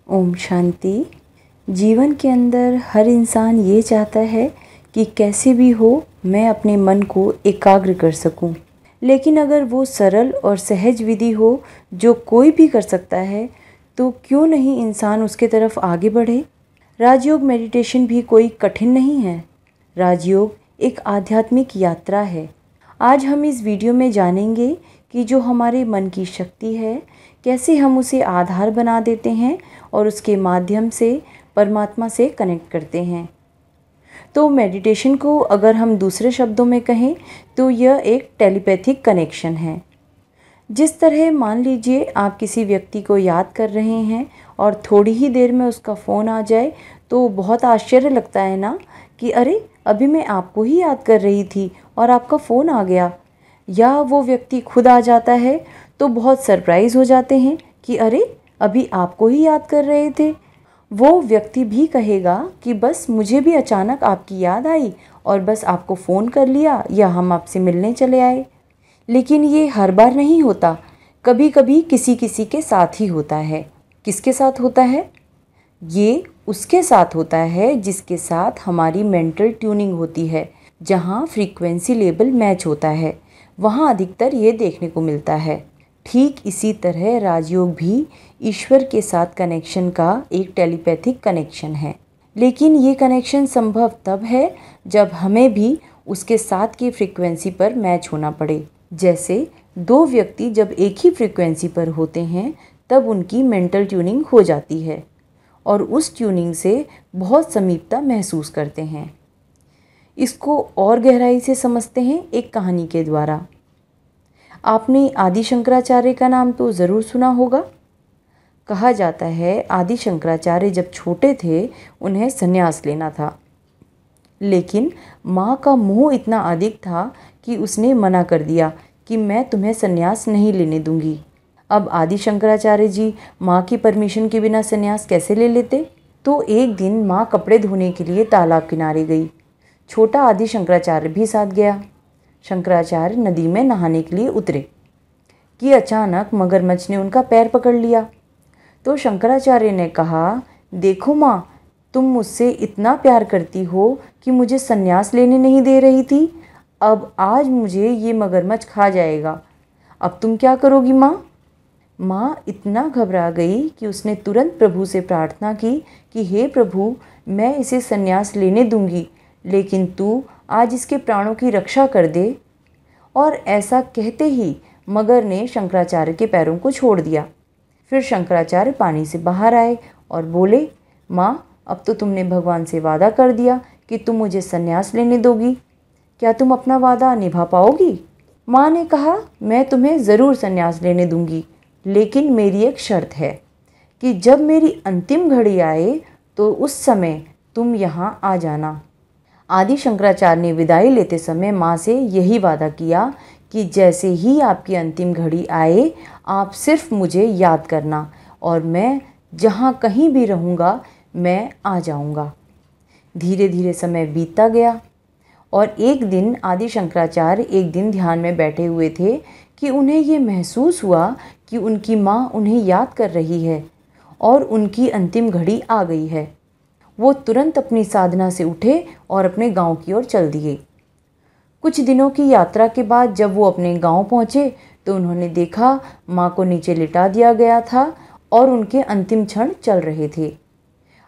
ओम शांति। जीवन के अंदर हर इंसान ये चाहता है कि कैसे भी हो मैं अपने मन को एकाग्र कर सकूं। लेकिन अगर वो सरल और सहज विधि हो जो कोई भी कर सकता है तो क्यों नहीं इंसान उसके तरफ आगे बढ़े। राजयोग मेडिटेशन भी कोई कठिन नहीं है। राजयोग एक आध्यात्मिक यात्रा है। आज हम इस वीडियो में जानेंगे कि जो हमारे मन की शक्ति है कैसे हम उसे आधार बना देते हैं और उसके माध्यम से परमात्मा से कनेक्ट करते हैं। तो मेडिटेशन को अगर हम दूसरे शब्दों में कहें तो यह एक टेलीपैथिक कनेक्शन है। जिस तरह मान लीजिए आप किसी व्यक्ति को याद कर रहे हैं और थोड़ी ही देर में उसका फ़ोन आ जाए तो बहुत आश्चर्य लगता है ना कि अरे अभी मैं आपको ही याद कर रही थी और आपका फ़ोन आ गया। या वो व्यक्ति खुद आ जाता है तो बहुत सरप्राइज़ हो जाते हैं कि अरे अभी आपको ही याद कर रहे थे। वो व्यक्ति भी कहेगा कि बस मुझे भी अचानक आपकी याद आई और बस आपको फ़ोन कर लिया या हम आपसे मिलने चले आए। लेकिन ये हर बार नहीं होता, कभी कभी किसी किसी के साथ ही होता है। किसके साथ होता है? ये उसके साथ होता है जिसके साथ हमारी मेंटल ट्यूनिंग होती है। जहाँ फ्रीक्वेंसी लेवल मैच होता है वहाँ अधिकतर ये देखने को मिलता है। ठीक इसी तरह राजयोग भी ईश्वर के साथ कनेक्शन का एक टेलीपैथिक कनेक्शन है। लेकिन ये कनेक्शन संभव तब है जब हमें भी उसके साथ की फ्रीक्वेंसी पर मैच होना पड़े। जैसे दो व्यक्ति जब एक ही फ्रीक्वेंसी पर होते हैं तब उनकी मेंटल ट्यूनिंग हो जाती है और उस ट्यूनिंग से बहुत समीपता महसूस करते हैं। इसको और गहराई से समझते हैं एक कहानी के द्वारा। आपने आदि शंकराचार्य का नाम तो ज़रूर सुना होगा। कहा जाता है आदि शंकराचार्य जब छोटे थे उन्हें संन्यास लेना था, लेकिन माँ का मोह इतना अधिक था कि उसने मना कर दिया कि मैं तुम्हें संन्यास नहीं लेने दूंगी। अब आदि शंकराचार्य जी माँ की परमिशन के बिना संन्यास कैसे ले लेते। तो एक दिन माँ कपड़े धोने के लिए तालाब किनारे गई। छोटा आदि शंकराचार्य भी साथ गया। शंकराचार्य नदी में नहाने के लिए उतरे कि अचानक मगरमच्छ ने उनका पैर पकड़ लिया। तो शंकराचार्य ने कहा, देखो माँ, तुम मुझसे इतना प्यार करती हो कि मुझे संन्यास लेने नहीं दे रही थी। अब आज मुझे ये मगरमच्छ खा जाएगा। अब तुम क्या करोगी माँ? माँ इतना घबरा गई कि उसने तुरंत प्रभु से प्रार्थना की कि हे प्रभु, मैं इसे संन्यास लेने दूंगी, लेकिन तू आज इसके प्राणों की रक्षा कर दे। और ऐसा कहते ही मगर ने शंकराचार्य के पैरों को छोड़ दिया। फिर शंकराचार्य पानी से बाहर आए और बोले, माँ, अब तो तुमने भगवान से वादा कर दिया कि तुम मुझे संन्यास लेने दोगी। क्या तुम अपना वादा निभा पाओगी? माँ ने कहा, मैं तुम्हें ज़रूर संन्यास लेने दूंगी, लेकिन मेरी एक शर्त है कि जब मेरी अंतिम घड़ी आए तो उस समय तुम यहाँ आ जाना। आदि शंकराचार्य ने विदाई लेते समय माँ से यही वादा किया कि जैसे ही आपकी अंतिम घड़ी आए आप सिर्फ मुझे याद करना और मैं जहाँ कहीं भी रहूँगा मैं आ जाऊँगा। धीरे धीरे समय बीतता गया और एक दिन आदि शंकराचार्य एक दिन ध्यान में बैठे हुए थे कि उन्हें ये महसूस हुआ कि उनकी माँ उन्हें याद कर रही है और उनकी अंतिम घड़ी आ गई है। वो तुरंत अपनी साधना से उठे और अपने गांव की ओर चल दिए। कुछ दिनों की यात्रा के बाद जब वो अपने गांव पहुंचे तो उन्होंने देखा माँ को नीचे लिटा दिया गया था और उनके अंतिम क्षण चल रहे थे।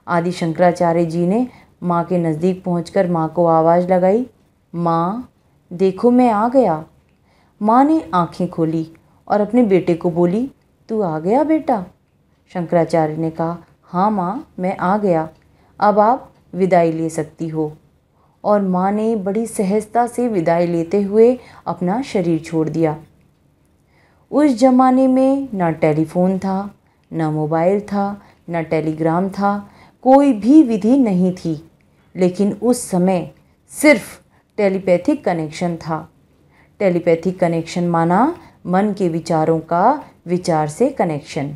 आदि शंकराचार्य जी ने माँ के नज़दीक पहुंचकर माँ को आवाज़ लगाई, माँ देखो मैं आ गया। माँ ने आंखें खोली और अपने बेटे को बोली, तू आ गया बेटा? शंकराचार्य ने कहा, हाँ माँ, मैं आ गया, अब आप विदाई ले सकती हो। और माँ ने बड़ी सहजता से विदाई लेते हुए अपना शरीर छोड़ दिया। उस जमाने में ना टेलीफोन था, ना मोबाइल था, ना टेलीग्राम था, कोई भी विधि नहीं थी, लेकिन उस समय सिर्फ टेलीपैथिक कनेक्शन था। टेलीपैथिक कनेक्शन माना मन के विचारों का विचार से कनेक्शन।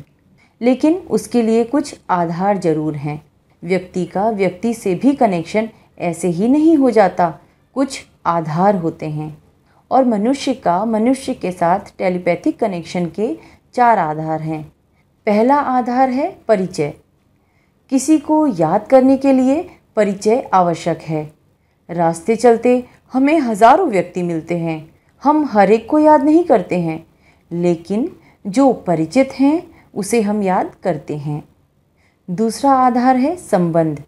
लेकिन उसके लिए कुछ आधार जरूर हैं। व्यक्ति का व्यक्ति से भी कनेक्शन ऐसे ही नहीं हो जाता, कुछ आधार होते हैं। और मनुष्य का मनुष्य के साथ टेलीपैथिक कनेक्शन के 4 आधार हैं। पहला आधार है परिचय। किसी को याद करने के लिए परिचय आवश्यक है। रास्ते चलते हमें हजारों व्यक्ति मिलते हैं, हम हर एक को याद नहीं करते हैं, लेकिन जो परिचित हैं उसे हम याद करते हैं। दूसरा आधार है संबंध।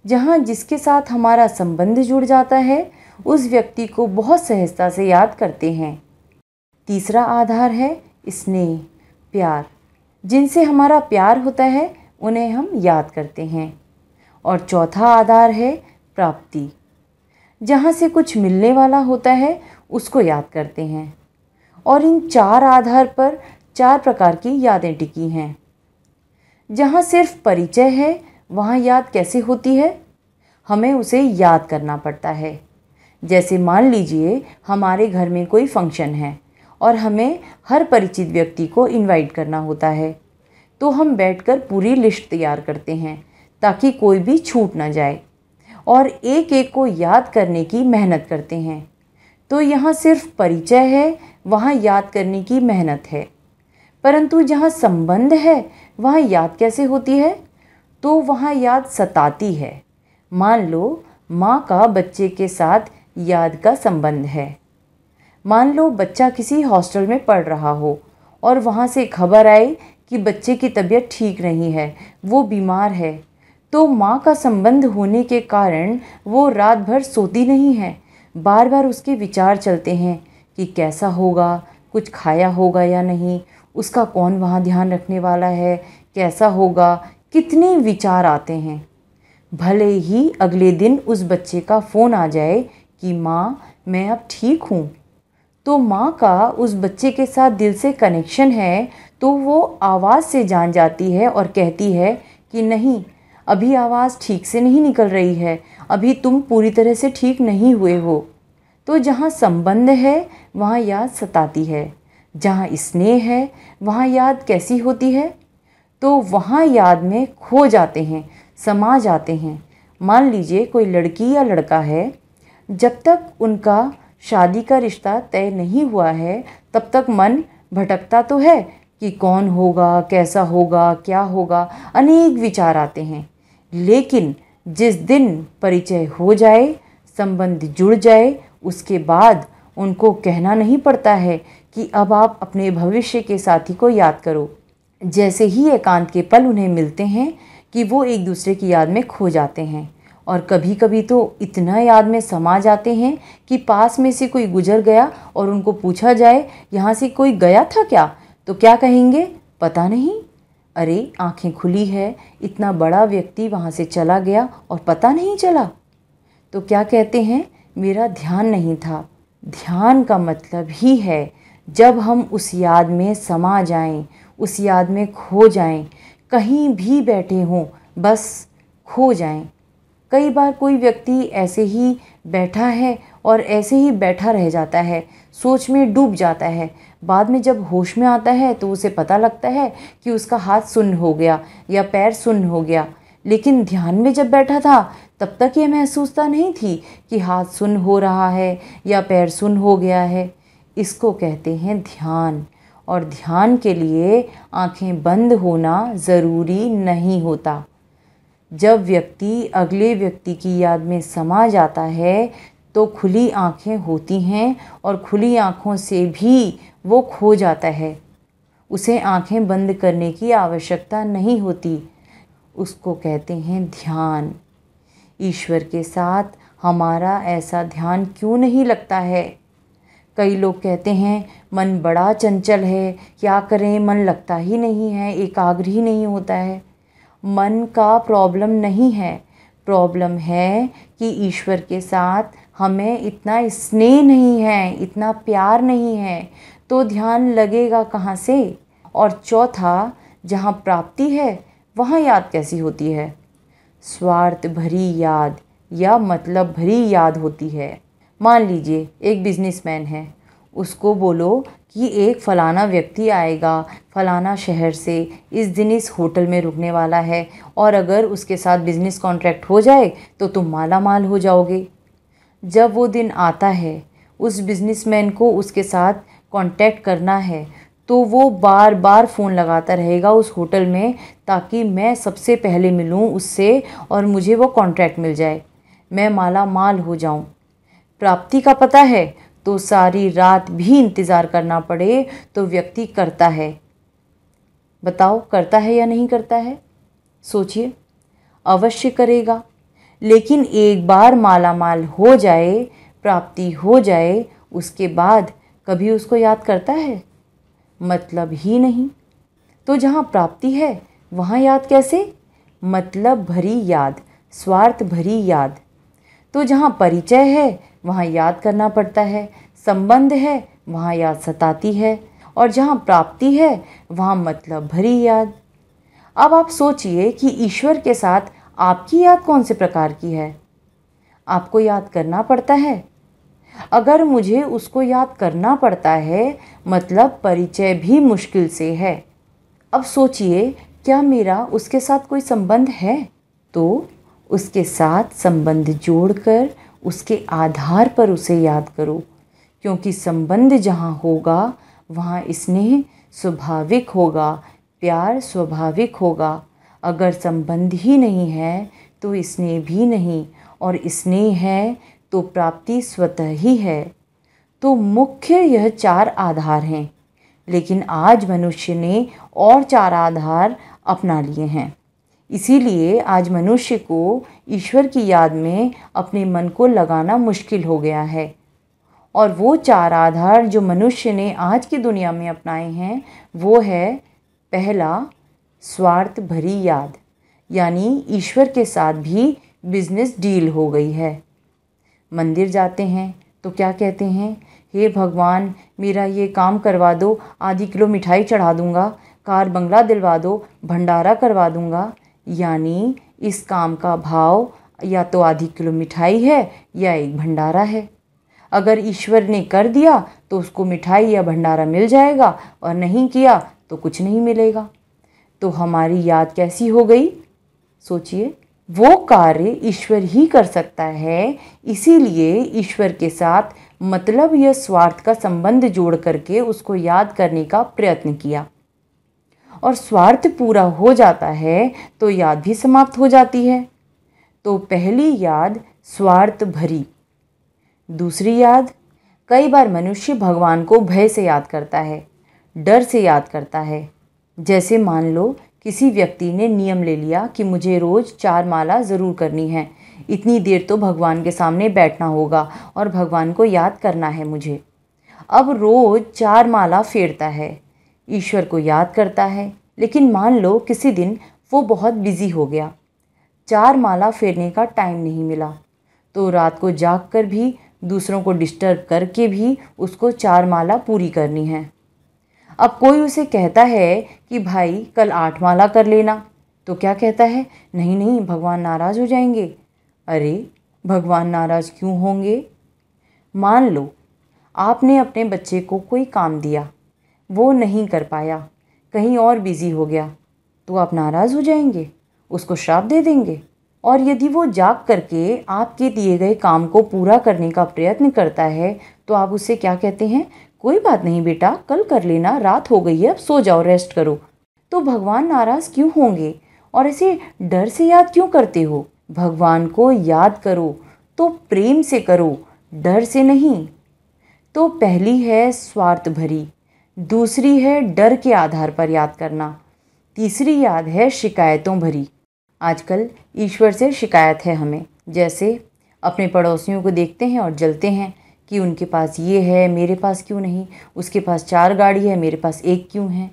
जहाँ जिसके साथ हमारा संबंध जुड़ जाता है उस व्यक्ति को बहुत सहजता से याद करते हैं। तीसरा आधार है स्नेह, प्यार। जिनसे हमारा प्यार होता है उन्हें हम याद करते हैं। और चौथा आधार है प्राप्ति। जहाँ से कुछ मिलने वाला होता है उसको याद करते हैं। और इन चार आधार पर 4 प्रकार की यादें टिकी हैं। जहाँ सिर्फ परिचय है वहाँ याद कैसे होती है? हमें उसे याद करना पड़ता है। जैसे मान लीजिए हमारे घर में कोई फंक्शन है और हमें हर परिचित व्यक्ति को इनवाइट करना होता है, तो हम बैठकर पूरी लिस्ट तैयार करते हैं ताकि कोई भी छूट ना जाए और एक एक को याद करने की मेहनत करते हैं। तो यहाँ सिर्फ परिचय है, वहाँ याद करने की मेहनत है। परंतु जहाँ संबंध है वहाँ याद कैसे होती है? तो वहाँ याद सताती है। मान लो माँ का बच्चे के साथ याद का संबंध है। मान लो बच्चा किसी हॉस्टल में पढ़ रहा हो और वहाँ से खबर आए कि बच्चे की तबीयत ठीक नहीं है, वो बीमार है, तो माँ का संबंध होने के कारण वो रात भर सोती नहीं है। बार बार उसके विचार चलते हैं कि कैसा होगा, कुछ खाया होगा या नहीं, उसका कौन वहाँ ध्यान रखने वाला है, कैसा होगा, कितने विचार आते हैं। भले ही अगले दिन उस बच्चे का फ़ोन आ जाए कि माँ मैं अब ठीक हूँ, तो माँ का उस बच्चे के साथ दिल से कनेक्शन है, तो वो आवाज़ से जान जाती है और कहती है कि नहीं, अभी आवाज़ ठीक से नहीं निकल रही है, अभी तुम पूरी तरह से ठीक नहीं हुए हो। तो जहाँ संबंध है वहाँ याद सताती है। जहाँ स्नेह है वहाँ याद कैसी होती है? तो वहाँ याद में खो जाते हैं, समा जाते हैं। मान लीजिए कोई लड़की या लड़का है, जब तक उनका शादी का रिश्ता तय नहीं हुआ है तब तक मन भटकता तो है कि कौन होगा, कैसा होगा, क्या होगा, अनेक विचार आते हैं। लेकिन जिस दिन परिचय हो जाए, संबंध जुड़ जाए, उसके बाद उनको कहना नहीं पड़ता है कि अब आप अपने भविष्य के साथी को याद करो। जैसे ही एकांत के पल उन्हें मिलते हैं कि वो एक दूसरे की याद में खो जाते हैं। और कभी कभी तो इतना याद में समा जाते हैं कि पास में से कोई गुजर गया और उनको पूछा जाए यहाँ से कोई गया था क्या, तो क्या कहेंगे? पता नहीं। अरे आंखें खुली है, इतना बड़ा व्यक्ति वहाँ से चला गया और पता नहीं चला। तो क्या कहते हैं? मेरा ध्यान नहीं था। ध्यान का मतलब ही है जब हम उस याद में समा जाएं, उस याद में खो जाएं, कहीं भी बैठे हों बस खो जाएं। कई बार कोई व्यक्ति ऐसे ही बैठा है और ऐसे ही बैठा रह जाता है, सोच में डूब जाता है। बाद में जब होश में आता है तो उसे पता लगता है कि उसका हाथ सुन्न हो गया या पैर सुन्न हो गया। लेकिन ध्यान में जब बैठा था तब तक ये महसूसता नहीं थी कि हाथ सुन्न हो रहा है या पैर सुन्न हो गया है। इसको कहते हैं ध्यान। और ध्यान के लिए आंखें बंद होना ज़रूरी नहीं होता। जब व्यक्ति अगले व्यक्ति की याद में समा जाता है तो खुली आंखें होती हैं और खुली आंखों से भी वो खो जाता है। उसे आंखें बंद करने की आवश्यकता नहीं होती। उसको कहते हैं ध्यान। ईश्वर के साथ हमारा ऐसा ध्यान क्यों नहीं लगता है? कई लोग कहते हैं मन बड़ा चंचल है, क्या करें, मन लगता ही नहीं है, एकाग्र ही नहीं होता है। मन का प्रॉब्लम नहीं है, प्रॉब्लम है कि ईश्वर के साथ हमें इतना स्नेह नहीं है, इतना प्यार नहीं है, तो ध्यान लगेगा कहाँ से? और चौथा, जहाँ प्राप्ति है वहाँ याद कैसी होती है? स्वार्थ भरी याद या मतलब भरी याद होती है। मान लीजिए एक बिजनेसमैन है, उसको बोलो कि एक फ़लाना व्यक्ति आएगा फ़लाना शहर से, इस दिन इस होटल में रुकने वाला है और अगर उसके साथ बिज़नेस कॉन्ट्रैक्ट हो जाए तो तुम माला माल हो जाओगे। जब वो दिन आता है, उस बिजनेसमैन को उसके साथ कांटेक्ट करना है, तो वो बार बार फ़ोन लगाता रहेगा उस होटल में, ताकि मैं सबसे पहले मिलूं उससे और मुझे वो कॉन्ट्रैक्ट मिल जाए, मैं माला माल हो जाऊं। प्राप्ति का पता है तो सारी रात भी इंतज़ार करना पड़े तो व्यक्ति करता है। बताओ, करता है या नहीं करता है? सोचिए, अवश्य करेगा। लेकिन एक बार माला माल हो जाए, प्राप्ति हो जाए, उसके बाद कभी उसको याद करता है? मतलब ही नहीं। तो जहाँ प्राप्ति है वहाँ याद कैसे? मतलब भरी याद, स्वार्थ भरी याद। तो जहाँ परिचय है वहाँ याद करना पड़ता है, संबंध है वहाँ याद सताती है, और जहाँ प्राप्ति है वहाँ मतलब भरी याद। अब आप सोचिए कि ईश्वर के साथ आपकी याद कौन से प्रकार की है? आपको याद करना पड़ता है। अगर मुझे उसको याद करना पड़ता है मतलब परिचय भी मुश्किल से है। अब सोचिए, क्या मेरा उसके साथ कोई संबंध है? तो उसके साथ संबंध जोड़कर उसके आधार पर उसे याद करो, क्योंकि संबंध जहाँ होगा वहाँ स्नेह स्वाभाविक होगा, प्यार स्वाभाविक होगा। अगर संबंध ही नहीं है तो स्नेह भी नहीं, और स्नेह है तो प्राप्ति स्वतः ही है। तो मुख्य यह 4 आधार हैं, लेकिन आज मनुष्य ने और 4 आधार अपना लिए हैं। इसीलिए आज मनुष्य को ईश्वर की याद में अपने मन को लगाना मुश्किल हो गया है। और वो 4 आधार जो मनुष्य ने आज की दुनिया में अपनाए हैं वो है, पहला, स्वार्थ भरी याद, यानी ईश्वर के साथ भी बिजनेस डील हो गई है। मंदिर जाते हैं तो क्या कहते हैं? हे भगवान, मेरा ये काम करवा दो, आधी किलो मिठाई चढ़ा दूंगा, कार बंगला दिलवा दो, भंडारा करवा दूंगा। यानी इस काम का भाव या तो आधी किलो मिठाई है या एक भंडारा है। अगर ईश्वर ने कर दिया तो उसको मिठाई या भंडारा मिल जाएगा, और नहीं किया तो कुछ नहीं मिलेगा। तो हमारी याद कैसी हो गई? सोचिए, वो कार्य ईश्वर ही कर सकता है, इसीलिए ईश्वर के साथ मतलब या स्वार्थ का संबंध जोड़ करके उसको याद करने का प्रयत्न किया। और स्वार्थ पूरा हो जाता है तो याद भी समाप्त हो जाती है। तो पहली याद स्वार्थ भरी। दूसरी याद, कई बार मनुष्य भगवान को भय से याद करता है, डर से याद करता है। जैसे मान लो किसी व्यक्ति ने नियम ले लिया कि मुझे रोज़ 4 माला ज़रूर करनी है, इतनी देर तो भगवान के सामने बैठना होगा और भगवान को याद करना है मुझे। अब रोज़ 4 माला फेरता है, ईश्वर को याद करता है, लेकिन मान लो किसी दिन वो बहुत बिजी हो गया, 4 माला फेरने का टाइम नहीं मिला, तो रात को जाग कर भी, दूसरों को डिस्टर्ब करके भी उसको 4 माला पूरी करनी है। अब कोई उसे कहता है कि भाई कल 8 माला कर लेना, तो क्या कहता है? नहीं नहीं, भगवान नाराज़ हो जाएंगे। अरे, भगवान नाराज़ क्यों होंगे? मान लो आपने अपने बच्चे को कोई काम दिया, वो नहीं कर पाया, कहीं और बिज़ी हो गया, तो आप नाराज़ हो जाएंगे, उसको श्राप दे देंगे। और यदि वो जाग करके आपके दिए गए काम को पूरा करने का प्रयत्न करता है तो आप उससे क्या कहते हैं? कोई बात नहीं बेटा, कल कर लेना, रात हो गई है, अब सो जाओ, रेस्ट करो। तो भगवान नाराज़ क्यों होंगे? और ऐसे डर से याद क्यों करते हो? भगवान को याद करो तो प्रेम से करो, डर से नहीं। तो पहली है स्वार्थ भरी, दूसरी है डर के आधार पर याद करना, तीसरी याद है शिकायतों भरी। आजकल ईश्वर से शिकायत है हमें, जैसे अपने पड़ोसियों को देखते हैं और जलते हैं कि उनके पास ये है, मेरे पास क्यों नहीं, उसके पास 4 गाड़ी है, मेरे पास 1 क्यों है।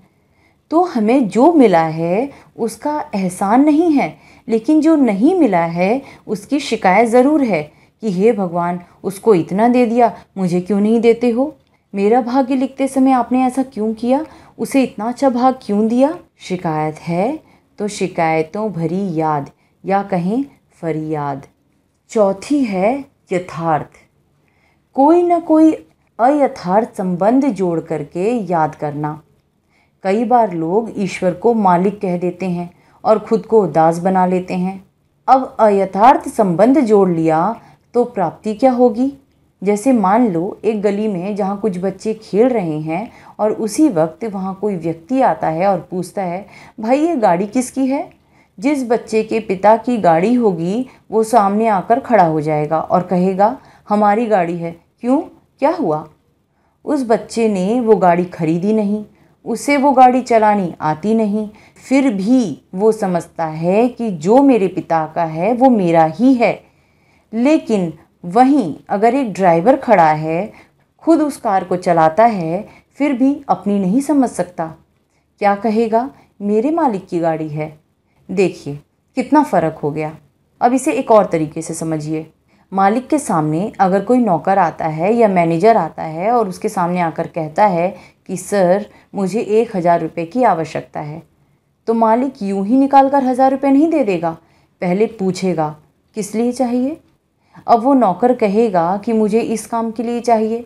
तो हमें जो मिला है उसका एहसान नहीं है, लेकिन जो नहीं मिला है उसकी शिकायत ज़रूर है कि हे भगवान, उसको इतना दे दिया, मुझे क्यों नहीं देते हो? मेरा भाग्य लिखते समय आपने ऐसा क्यों किया? उसे इतना अच्छा भाग क्यों दिया? शिकायत है तो शिकायतों भरी याद, या कहें फरियाद। चौथी है यथार्थ, कोई ना कोई अयथार्थ संबंध जोड़ करके याद करना। कई बार लोग ईश्वर को मालिक कह देते हैं और खुद को दास बना लेते हैं। अब अयथार्थ संबंध जोड़ लिया तो प्राप्ति क्या होगी? जैसे मान लो एक गली में जहाँ कुछ बच्चे खेल रहे हैं और उसी वक्त वहाँ कोई व्यक्ति आता है और पूछता है, भाई ये गाड़ी किसकी है? जिस बच्चे के पिता की गाड़ी होगी वो सामने आकर खड़ा हो जाएगा और कहेगा, हमारी गाड़ी है। क्यों, क्या हुआ? उस बच्चे ने वो गाड़ी खरीदी नहीं, उसे वो गाड़ी चलानी आती नहीं, फिर भी वो समझता है कि जो मेरे पिता का है वो मेरा ही है। लेकिन वहीं अगर एक ड्राइवर खड़ा है, खुद उस कार को चलाता है, फिर भी अपनी नहीं समझ सकता। क्या कहेगा? मेरे मालिक की गाड़ी है। देखिए कितना फ़र्क हो गया। अब इसे एक और तरीके से समझिए। मालिक के सामने अगर कोई नौकर आता है या मैनेजर आता है और उसके सामने आकर कहता है कि सर मुझे 1000 रुपये की आवश्यकता है, तो मालिक यूं ही निकाल कर 1000 रुपये नहीं दे देगा, पहले पूछेगा किस लिए चाहिए। अब वो नौकर कहेगा कि मुझे इस काम के लिए चाहिए,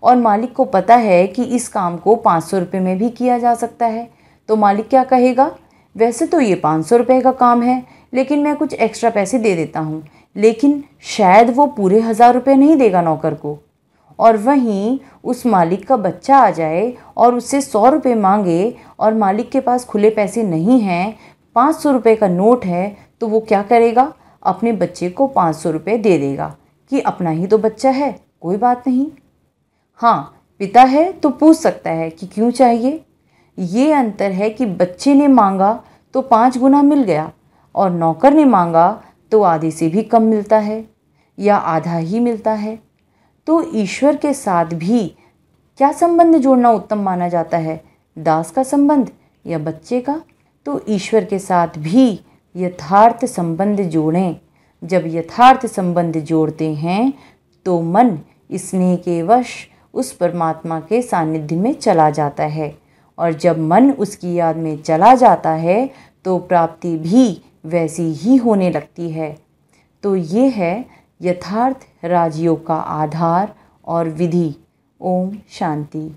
और मालिक को पता है कि इस काम को 500 रुपये में भी किया जा सकता है, तो मालिक क्या कहेगा, वैसे तो ये 500 रुपये का काम है लेकिन मैं कुछ एक्स्ट्रा पैसे दे देता हूँ। लेकिन शायद वो पूरे 1000 रुपये नहीं देगा नौकर को। और वहीं उस मालिक का बच्चा आ जाए और उससे 100 रुपये मांगे और मालिक के पास खुले पैसे नहीं हैं, 500 रुपये का नोट है, तो वो क्या करेगा, अपने बच्चे को 500 रुपये दे देगा कि अपना ही तो बच्चा है, कोई बात नहीं। हाँ, पिता है तो पूछ सकता है कि क्यों चाहिए। ये अंतर है कि बच्चे ने मांगा तो 5 गुना मिल गया और नौकर ने मांगा तो आधे से भी कम मिलता है या आधा ही मिलता है। तो ईश्वर के साथ भी क्या संबंध जोड़ना उत्तम माना जाता है, दास का संबंध या बच्चे का? तो ईश्वर के साथ भी यथार्थ संबंध जोड़ें। जब यथार्थ संबंध जोड़ते हैं तो मन स्नेह के वश उस परमात्मा के सानिध्य में चला जाता है, और जब मन उसकी याद में चला जाता है तो प्राप्ति भी वैसी ही होने लगती है। तो ये है यथार्थ राजयोग का आधार और विधि। ओम शांति।